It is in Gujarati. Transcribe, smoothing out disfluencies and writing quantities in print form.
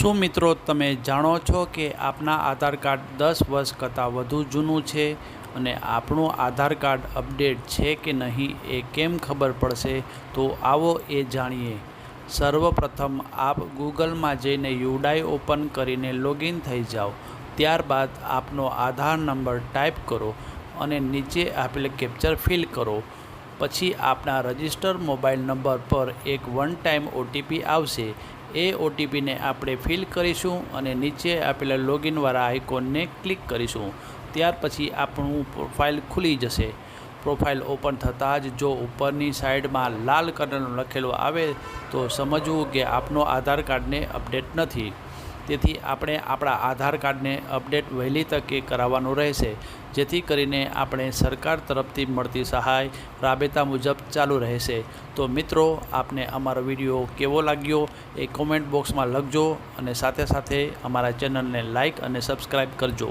શું મિત્રો તમે જાણો છો કે આપના આધાર કાર્ડ 10 વર્ષ કરતાં વધુ જૂનું છે અને આપણું આધાર કાર્ડ અપડેટ છે કે નહીં એ કેમ ખબર પડશે? તો આવો એ જાણીએ। સર્વપ્રથમ આપ ગૂગલમાં જઈને યુડાઈ ઓપન કરીને લોગિન થઈ જાઓ। ત્યારબાદ આપનો આધાર નંબર ટાઈપ કરો અને નીચે આપેલ કેપ્ચર ફિલ કરો। પછી આપના રજિસ્ટર મોબાઈલ નંબર પર એક વન ટાઈમ ઓટીપી આવશે। એ ઓટીપીને આપણે ફિલ કરીશું અને નીચે આપેલા લોગિનવાળા આઇકોનને ક્લિક કરીશું। ત્યાર પછી આપણું પ્રોફાઇલ ખુલી જશે। પ્રોફાઇલ ઓપન થતાં જ જો ઉપરની સાઈડમાં લાલ કલરનું લખેલું આવે તો સમજવું કે આપનો આધાર કાર્ડને અપડેટ નથી। તેથી આપણે આપણા આધાર કાર્ડને અપડેટ વહેલી તકે કરાવવાનું રહેશે, જેથી કરીને આપણે સરકાર તરફથી મળતી સહાય રાબેતા મુજબ ચાલુ રહેશે। તો મિત્રો, આપને અમારો વિડીયો કેવો લાગ્યો એ કોમેન્ટ બોક્સમાં લખજો અને સાથે સાથે અમારા ચેનલને લાઇક અને સબસ્ક્રાઈબ કરજો।